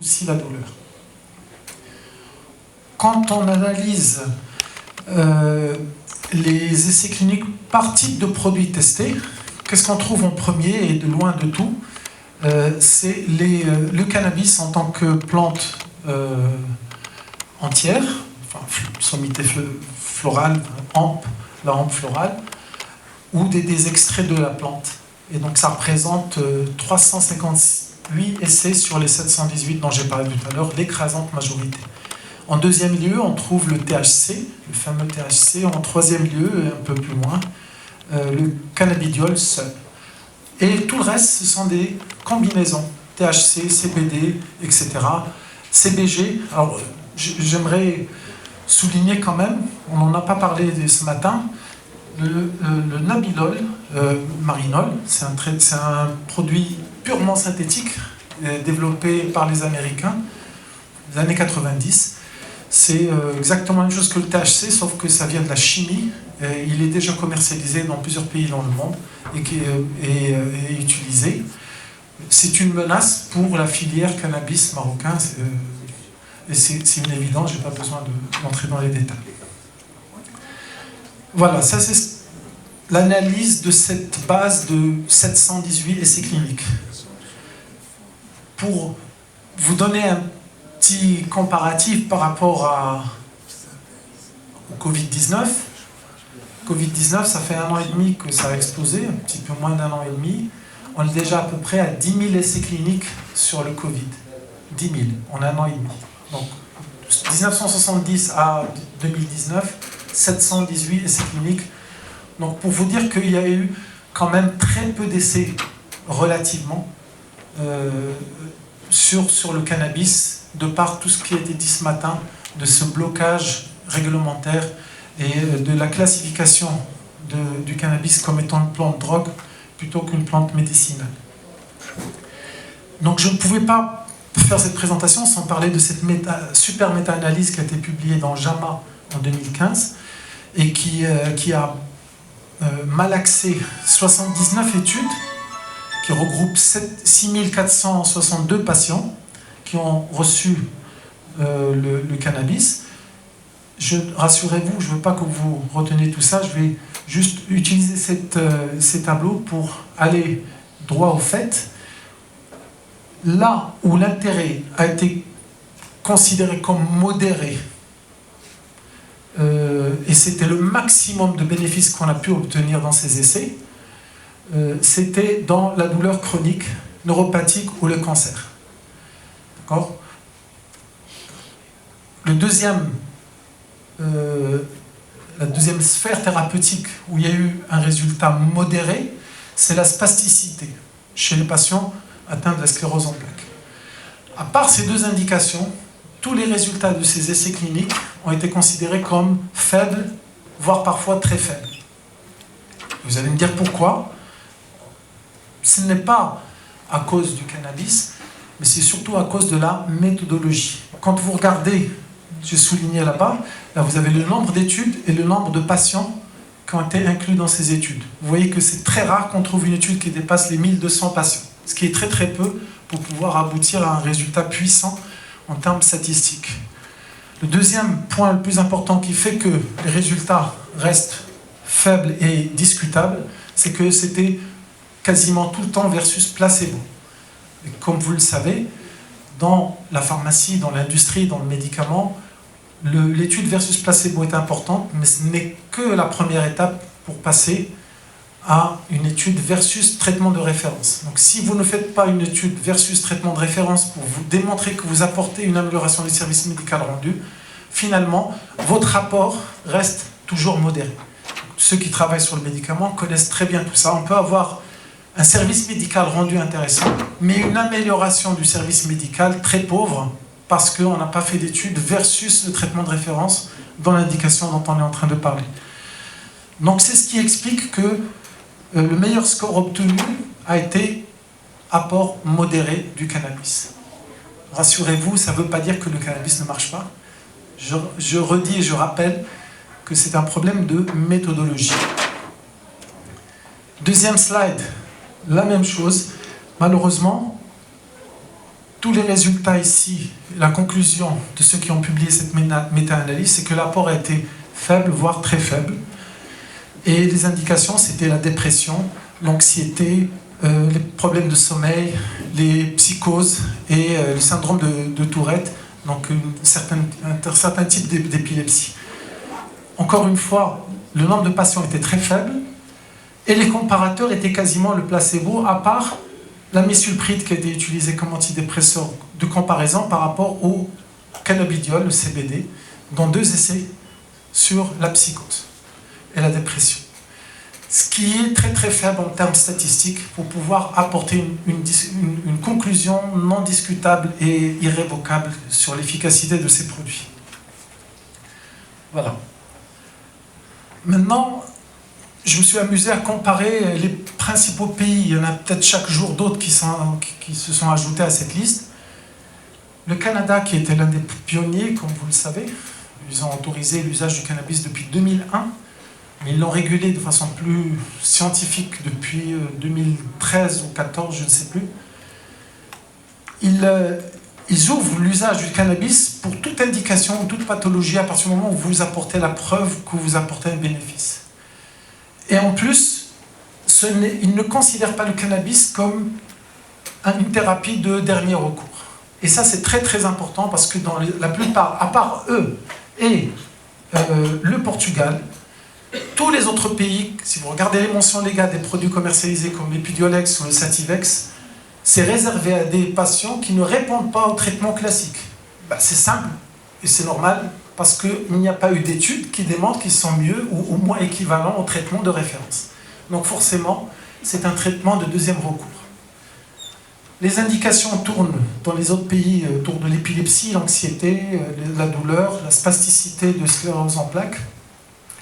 aussi la douleur. Quand on analyse les essais cliniques par type de produits testés, qu'est-ce qu'on trouve en premier et de loin de tout? C'est le cannabis en tant que plante entière, enfin, sommité florale, la hampe florale, ou des extraits de la plante. Et donc ça représente 358 essais sur les 718 dont j'ai parlé tout à l'heure, l'écrasante majorité. En deuxième lieu, on trouve le THC, le fameux THC. En troisième lieu, un peu plus loin, le cannabidiol seul. Et tout le reste, ce sont des combinaisons. THC, CBD, etc. CBG. Alors, j'aimerais souligner quand même, on n'en a pas parlé ce matin, le nabilol, marinol, c'est un produit purement synthétique, développé par les Américains, des années 90. C'est exactement la même chose que le THC, sauf que ça vient de la chimie. Il est déjà commercialisé dans plusieurs pays dans le monde et qui est utilisé. C'est une menace pour la filière cannabis marocain. Et c'est une évidence, je n'ai pas besoin d'entrer dans les détails. Voilà, ça c'est l'analyse de cette base de 718 essais cliniques. Pour vous donner un petit comparatif par rapport au Covid-19. Covid-19, ça fait 1 an et demi que ça a explosé, un petit peu moins d'1 an et demi. On est déjà à peu près à 10 000 essais cliniques sur le Covid. 10 000 en 1 an et demi. Donc, 1970 à 2019, 718 essais cliniques. Donc, pour vous dire qu'il y a eu quand même très peu d'essais relativement sur le cannabis, de par tout ce qui a été dit ce matin, de ce blocage réglementaire et de la classification du cannabis comme étant une plante drogue plutôt qu'une plante médicinale. Donc je ne pouvais pas faire cette présentation sans parler de cette super méta-analyse qui a été publiée dans JAMA en 2015 et qui a malaxé 79 études qui regroupent 6462 patients qui ont reçu le cannabis. Rassurez-vous, je ne veux pas que vous reteniez tout ça, je vais juste utiliser ces tableaux pour aller droit au fait. Là où l'intérêt a été considéré comme modéré, et c'était le maximum de bénéfices qu'on a pu obtenir dans ces essais, c'était dans la douleur chronique, neuropathique ou le cancer. D'accord ? La deuxième sphère thérapeutique où il y a eu un résultat modéré, c'est la spasticité chez les patients atteints de la sclérose en plaques. À part ces deux indications, tous les résultats de ces essais cliniques ont été considérés comme faibles, voire parfois très faibles. Vous allez me dire pourquoi ? Ce n'est pas à cause du cannabis, mais c'est surtout à cause de la méthodologie. Quand vous regardez, j'ai souligné là-bas, là vous avez le nombre d'études et le nombre de patients qui ont été inclus dans ces études. Vous voyez que c'est très rare qu'on trouve une étude qui dépasse les 1200 patients, ce qui est très très peu pour pouvoir aboutir à un résultat puissant en termes statistiques. Le deuxième point le plus important qui fait que les résultats restent faibles et discutables, c'est que c'était quasiment tout le temps versus placebo. Et comme vous le savez, dans la pharmacie, dans l'industrie, dans le médicament, l'étude versus placebo est importante, mais ce n'est que la première étape pour passer à une étude versus traitement de référence. Donc si vous ne faites pas une étude versus traitement de référence pour vous démontrer que vous apportez une amélioration du service médical rendu, finalement, votre rapport reste toujours modéré. Ceux qui travaillent sur le médicament connaissent très bien tout ça. On peut avoir un service médical rendu intéressant, mais une amélioration du service médical très pauvre parce qu'on n'a pas fait d'études versus le traitement de référence dans l'indication dont on est en train de parler. Donc c'est ce qui explique que le meilleur score obtenu a été apport modéré du cannabis. Rassurez-vous, ça ne veut pas dire que le cannabis ne marche pas. Je redis et je rappelle que c'est un problème de méthodologie. Deuxième slide, la même chose. Malheureusement, tous les résultats ici, la conclusion de ceux qui ont publié cette méta-analyse, c'est que l'apport a été faible, voire très faible. Et les indications, c'était la dépression, l'anxiété, les problèmes de sommeil, les psychoses et le syndrome de Tourette, donc un certain type d'épilepsie. Encore une fois, le nombre de patients était très faible et les comparateurs étaient quasiment le placebo, à part la misulpride qui a été utilisée comme antidépresseur de comparaison par rapport au cannabidiol, le CBD, dans 2 essais sur la psychose et la dépression. Ce qui est très très faible en termes statistiques pour pouvoir apporter une conclusion non discutable et irrévocable sur l'efficacité de ces produits. Voilà. Maintenant, je me suis amusé à comparer les principaux pays. Il y en a peut-être chaque jour d'autres qui se sont ajoutés à cette liste. Le Canada, qui était l'un des pionniers, comme vous le savez, ils ont autorisé l'usage du cannabis depuis 2001. Mais ils l'ont régulé de façon plus scientifique depuis 2013 ou 2014, je ne sais plus. Ils ouvrent l'usage du cannabis pour toute indication, toute pathologie, à partir du moment où vous apportez la preuve que vous apportez un bénéfice. Et en plus, ils ne considèrent pas le cannabis comme une thérapie de dernier recours. Et ça, c'est très très important parce que dans la plupart, à part eux et le Portugal, tous les autres pays, si vous regardez les mentions légales des produits commercialisés comme l'Epidiolex ou le Sativex, c'est réservé à des patients qui ne répondent pas au traitement classique. C'est simple et c'est normal parce qu'il n'y a pas eu d'études qui démontrent qu'ils sont mieux ou au moins équivalents au traitement de référence. Donc forcément, c'est un traitement de deuxième recours. Les indications tournent dans les autres pays autour de l'épilepsie, l'anxiété, la douleur, la spasticité de sclérose en plaques.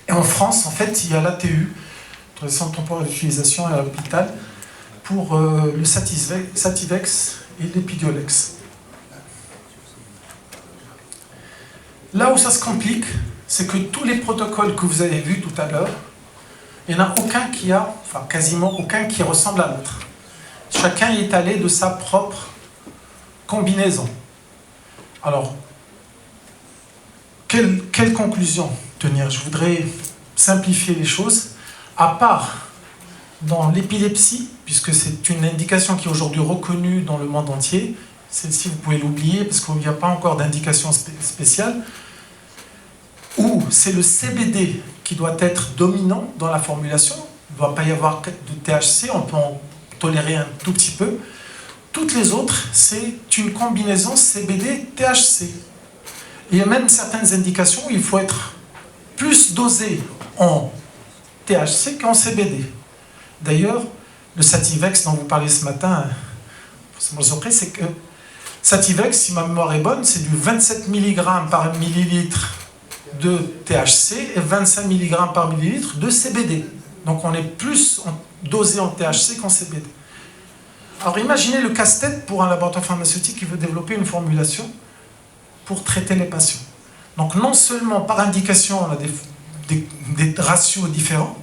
Et en France, en fait, il y a l'ATU, le Centre temporaire d'utilisation à l'hôpital, pour le Sativex et l'Epidiolex. Là où ça se complique, c'est que tous les protocoles que vous avez vus tout à l'heure, il n'y en a aucun quasiment aucun qui ressemble à l'autre. Chacun est allé de sa propre combinaison. Alors, quelle conclusion tenir? Je voudrais simplifier les choses. À part dans l'épilepsie, puisque c'est une indication qui est aujourd'hui reconnue dans le monde entier, celle-ci vous pouvez l'oublier parce qu'il n'y a pas encore d'indication spéciale, où c'est le CBD qui doit être dominant dans la formulation. Il ne doit pas y avoir de THC, on peut en tolérer un tout petit peu. Toutes les autres, c'est une combinaison CBD-THC. Il y a même certaines indications où il faut être plus dosé en THC qu'en CBD. D'ailleurs, le Sativex dont vous parlez ce matin, c'est que Sativex, si ma mémoire est bonne, c'est du 27 mg par millilitre de THC et 25 mg par millilitre de CBD. Donc on est plus dosé en THC qu'en CBD. Alors imaginez le casse-tête pour un laboratoire pharmaceutique qui veut développer une formulation pour traiter les patients. Donc non seulement par indication on a des ratios différents,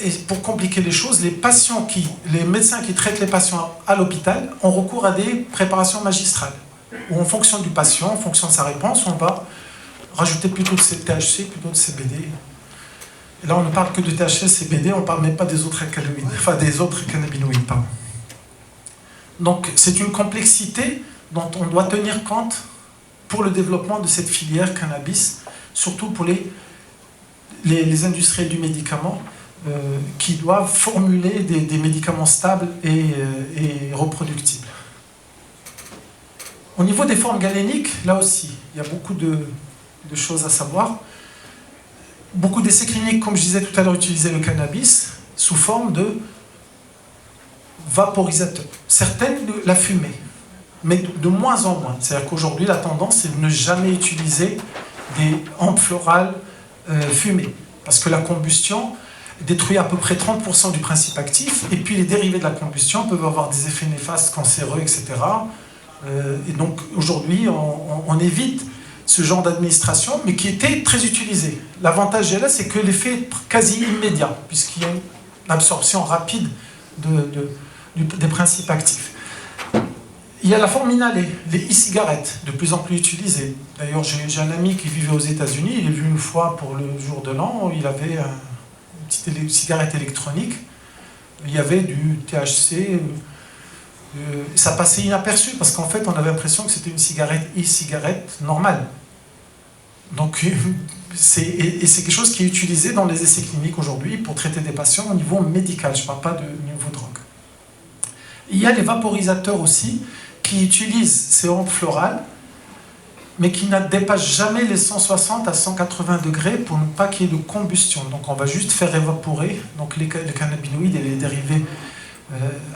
et pour compliquer les choses, les médecins qui traitent les patients à l'hôpital ont recours à des préparations magistrales, où en fonction du patient, en fonction de sa réponse, on va rajouter plutôt de THC, plutôt de CBD. Et là on ne parle que de THC, CBD, on ne parle même pas des autres cannabinoïdes. Pardon. Donc c'est une complexité dont on doit tenir compte pour le développement de cette filière cannabis, surtout pour les industriels du médicament qui doivent formuler des médicaments stables et reproductibles. Au niveau des formes galéniques, là aussi, il y a beaucoup de choses à savoir. Beaucoup d'essais cliniques, comme je disais tout à l'heure, utilisaient le cannabis sous forme de vaporisateur. Certaines la fumaient, mais de moins en moins. C'est-à-dire qu'aujourd'hui, la tendance, c'est de ne jamais utiliser des hampes florales fumées, parce que la combustion détruit à peu près 30% du principe actif, et puis les dérivés de la combustion peuvent avoir des effets néfastes, cancéreux, etc. Et donc aujourd'hui, on évite ce genre d'administration, mais qui était très utilisé. L'avantage là, c'est que l'effet est quasi immédiat, puisqu'il y a une absorption rapide des principes actifs. Il y a la forme inhalée, les e-cigarettes, de plus en plus utilisées. D'ailleurs, j'ai un ami qui vivait aux États-Unis, il est vu une fois pour le jour de l'an, il avait une petite cigarette électronique, il y avait du THC, ça passait inaperçu parce qu'en fait, on avait l'impression que c'était une e-cigarette normale. Donc, c'est quelque chose qui est utilisé dans les essais cliniques aujourd'hui pour traiter des patients au niveau médical, je ne parle pas de niveau drogue. Il y a les vaporisateurs aussi, qui utilisent ces ondes florales, mais qui ne dépassent jamais les 160 à 180 degrés pour ne pas qu'il y ait de combustion. Donc on va juste faire évaporer donc les cannabinoïdes et les dérivés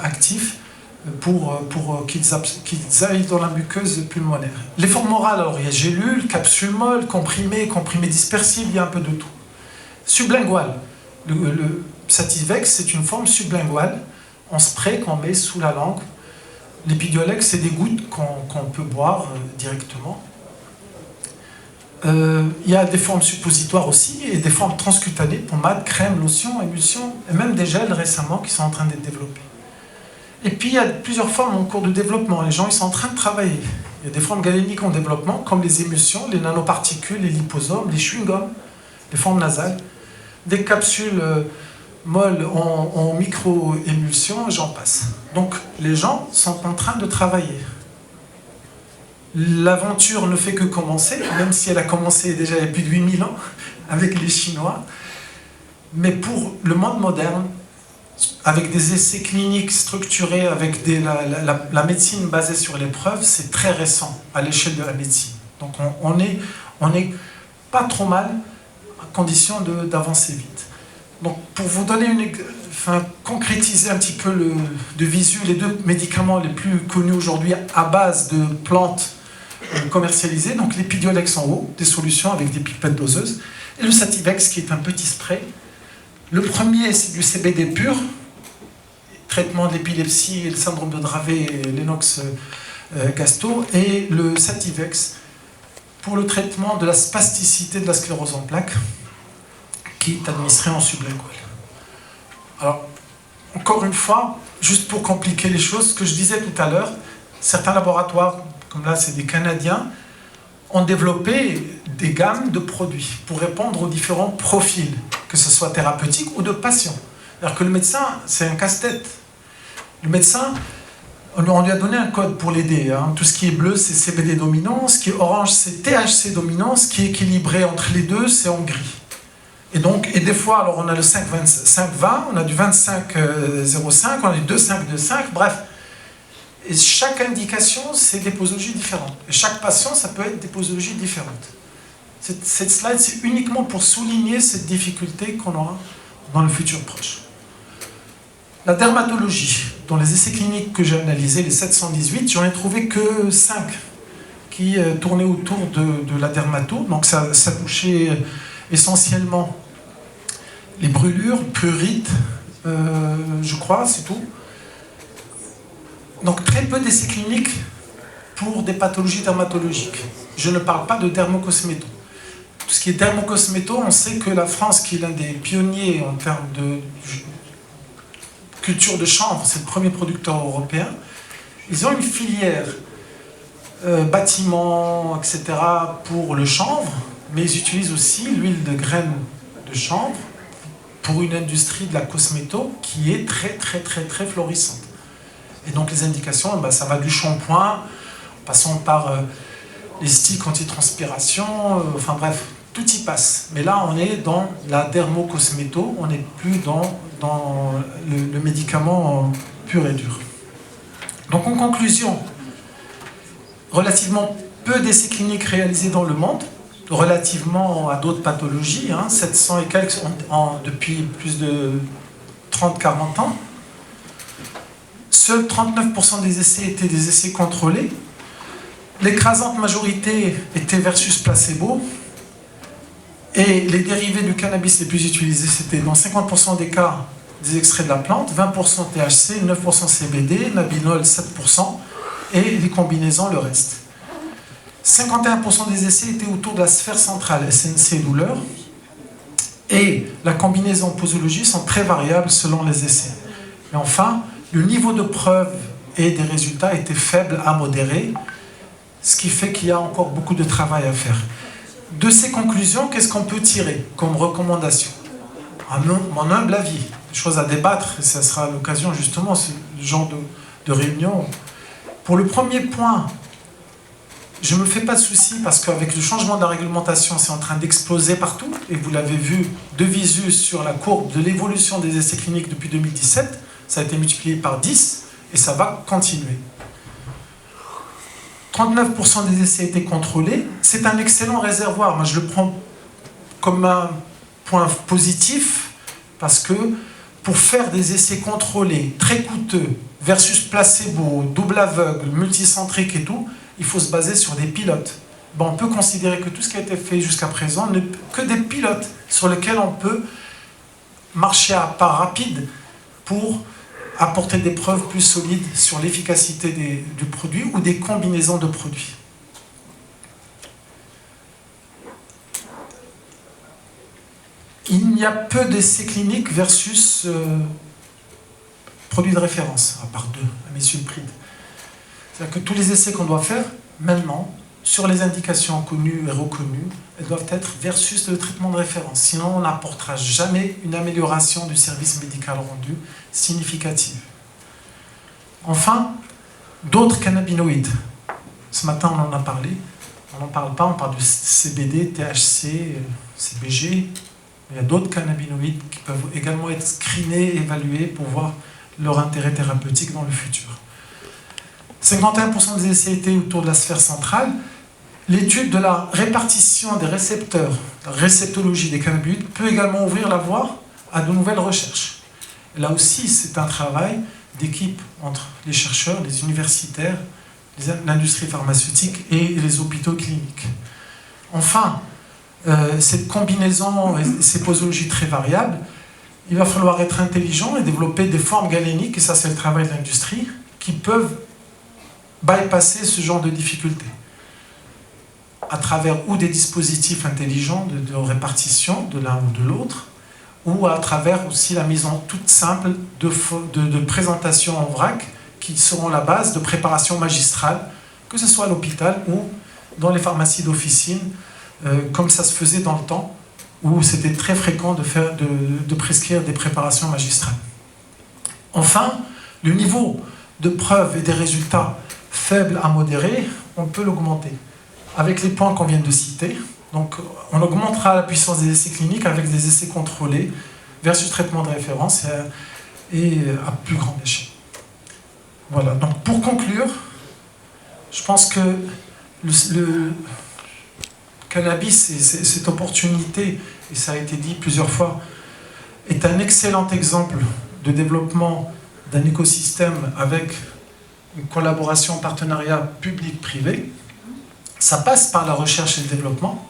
actifs pour qu'ils aillent dans la muqueuse pulmonaire. Les formes orales, alors il y a gélules, capsules molles, comprimés dispersibles, il y a un peu de tout. Sublingual, le Sativex, c'est une forme sublinguale en spray qu'on met sous la langue. L'Epidiolex, c'est des gouttes qu'on peut boire directement. Il y a des formes suppositoires aussi, et des formes transcutanées, pommades, crèmes, lotions, émulsions, et même des gels récemment qui sont en train d'être développés. Et puis il y a plusieurs formes en cours de développement, les gens ils sont en train de travailler. Il y a des formes galéniques en développement, comme les émulsions, les nanoparticules, les liposomes, les chewing-gums, les formes nasales, des capsules molles en micro-émulsion, j'en passe. Donc les gens sont en train de travailler. L'aventure ne fait que commencer, même si elle a commencé déjà il y a plus de 8000 ans avec les Chinois. Mais pour le monde moderne, avec des essais cliniques structurés, avec la médecine basée sur les preuves, c'est très récent à l'échelle de la médecine. Donc on est pas trop mal, à condition d'avancer vite. Donc pour vous donner concrétiser un petit peu de visu, les deux médicaments les plus connus aujourd'hui à base de plantes commercialisées, donc l'Epidiolex en haut, des solutions avec des pipettes doseuses, et le Sativex qui est un petit spray. Le premier, c'est du CBD pur, traitement de l'épilepsie et le syndrome de Dravet et Lennox-Gastaut, et le Sativex pour le traitement de la spasticité de la sclérose en plaques, qui est administré en sublingual. Alors, encore une fois, juste pour compliquer les choses, ce que je disais tout à l'heure, certains laboratoires, comme là c'est des Canadiens, ont développé des gammes de produits pour répondre aux différents profils, que ce soit thérapeutique ou de patients. C'est-à-dire que le médecin, c'est un casse-tête. Le médecin, on lui a donné un code pour l'aider. Hein. Tout ce qui est bleu, c'est CBD dominant, ce qui est orange, c'est THC dominant, ce qui est équilibré entre les deux, c'est en gris. Et des fois, alors on a le 5-20, on a du 25-05, on a du 2-5-2-5, bref. Et chaque indication, c'est des posologies différentes. Et chaque patient, ça peut être des posologies différentes. Cette slide, c'est uniquement pour souligner cette difficulté qu'on aura dans le futur proche. La dermatologie, dans les essais cliniques que j'ai analysés, les 718, j'en ai trouvé que 5 qui tournaient autour de la dermato. Donc ça touchait essentiellement les brûlures, prurites, je crois, c'est tout. Donc très peu d'essais cliniques pour des pathologies dermatologiques. Je ne parle pas de dermocosméto. Tout ce qui est dermocosméto, on sait que la France, qui est l'un des pionniers en termes de culture de chanvre, c'est le premier producteur européen, ils ont une filière bâtiment, etc. pour le chanvre, mais ils utilisent aussi l'huile de graines de chanvre pour une industrie de la cosméto qui est très florissante. Et donc les indications, ça va du shampoing, passant par les sticks anti-transpiration, enfin bref, tout y passe. Mais là, on est dans la dermocosméto, on n'est plus dans le médicament pur et dur. Donc en conclusion, relativement peu d'essais cliniques réalisés dans le monde, relativement à d'autres pathologies, 700 et quelques depuis plus de 30-40 ans. Seuls 39% des essais étaient des essais contrôlés. L'écrasante majorité était versus placebo. Et les dérivés du cannabis les plus utilisés, c'était dans 50% des cas des extraits de la plante, 20% THC, 9% CBD, Nabinol 7%, et les combinaisons le reste. 51% des essais étaient autour de la sphère centrale, SNC douleur, et la combinaison posologie sont très variables selon les essais. Et enfin, le niveau de preuve et des résultats étaient faibles à modérés, ce qui fait qu'il y a encore beaucoup de travail à faire. De ces conclusions, qu'est-ce qu'on peut tirer comme recommandation? À mon humble avis, des choses à débattre, et ça sera l'occasion justement, ce genre de réunion. Pour le premier point, je ne me fais pas de soucis parce qu'avec le changement de la réglementation, c'est en train d'exploser partout, et vous l'avez vu de visu sur la courbe de l'évolution des essais cliniques depuis 2017, ça a été multiplié par 10, et ça va continuer. 39% des essais étaient contrôlés, c'est un excellent réservoir. Moi, je le prends comme un point positif, parce que pour faire des essais contrôlés, très coûteux, versus placebo, double aveugle, multicentrique et tout, il faut se baser sur des pilotes. Bon, on peut considérer que tout ce qui a été fait jusqu'à présent n'est que des pilotes sur lesquels on peut marcher à pas rapide pour apporter des preuves plus solides sur l'efficacité du produit ou des combinaisons de produits. Il y a peu d'essais cliniques versus produits de référence, à part deux, à messieurs le prix. C'est-à-dire que tous les essais qu'on doit faire, maintenant, sur les indications connues et reconnues, elles doivent être versus le traitement de référence. Sinon, on n'apportera jamais une amélioration du service médical rendu significative. Enfin, d'autres cannabinoïdes. Ce matin, on en a parlé. On n'en parle pas, on parle du CBD, THC, CBG. Il y a d'autres cannabinoïdes qui peuvent également être screenés, évalués pour voir leur intérêt thérapeutique dans le futur. 51% des essais étaient autour de la sphère centrale. L'étude de la répartition des récepteurs, la réceptologie des cannabinoïdes, peut également ouvrir la voie à de nouvelles recherches. Et là aussi, c'est un travail d'équipe entre les chercheurs, les universitaires, l'industrie pharmaceutique et les hôpitaux cliniques. Enfin, cette combinaison et ces posologies très variables, il va falloir être intelligent et développer des formes galéniques, et ça c'est le travail de l'industrie, qui peuvent bypasser ce genre de difficultés à travers ou des dispositifs intelligents de répartition de l'un ou de l'autre, ou à travers aussi la mise en toute simple de présentation en vrac qui seront la base de préparation magistrale, que ce soit à l'hôpital ou dans les pharmacies d'officine, comme ça se faisait dans le temps, où c'était très fréquent de prescrire des préparations magistrales. Enfin, le niveau de preuves et des résultats faibles à modérés, on peut l'augmenter avec les points qu'on vient de citer. Donc, on augmentera la puissance des essais cliniques avec des essais contrôlés versus traitement de référence et à plus grande échelle. Voilà, donc pour conclure, je pense que le cannabis et cette opportunité, et ça a été dit plusieurs fois, est un excellent exemple de développement d'un écosystème avec une collaboration, un partenariat public-privé. Ça passe par la recherche et le développement,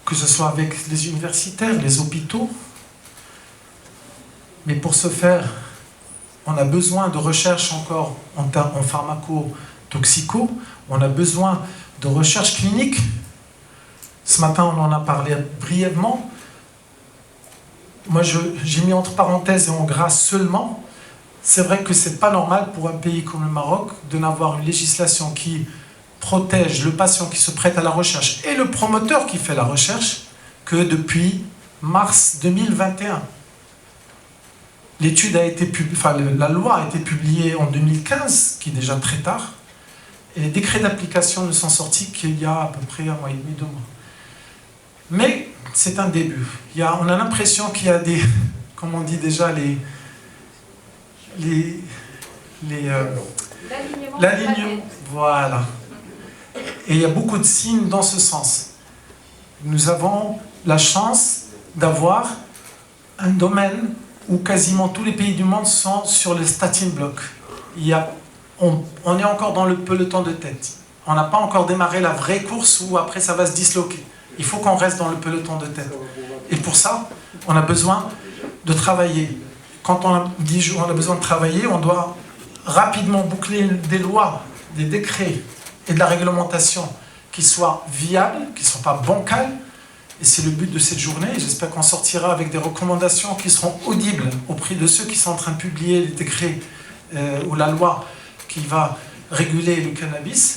que ce soit avec les universitaires, les hôpitaux. Mais pour ce faire, on a besoin de recherche encore en pharmaco-toxico, on a besoin de recherche clinique. Ce matin, on en a parlé brièvement. Moi, j'ai mis entre parenthèses et en gras seulement. C'est vrai que ce n'est pas normal pour un pays comme le Maroc de n'avoir une législation qui protège le patient qui se prête à la recherche et le promoteur qui fait la recherche que depuis mars 2021. La loi a été publiée en 2015, qui est déjà très tard, et les décrets d'application ne sont sortis qu'il y a à peu près un mois et demi, 2 mois. Mais c'est un début. On a l'impression qu'il y a des, comme on dit déjà, l'alignement. Voilà. Et il y a beaucoup de signes dans ce sens. Nous avons la chance d'avoir un domaine où quasiment tous les pays du monde sont sur le starting block. On est encore dans le peloton de tête. On n'a pas encore démarré la vraie course où après ça va se disloquer. Il faut qu'on reste dans le peloton de tête. Et pour ça, on a besoin de travailler. Quand on dit qu'on a besoin de travailler, on doit rapidement boucler des lois, des décrets et de la réglementation qui soient viables, qui ne soient pas bancales. Et c'est le but de cette journée. J'espère qu'on sortira avec des recommandations qui seront audibles auprès de ceux qui sont en train de publier les décrets ou la loi qui va réguler le cannabis,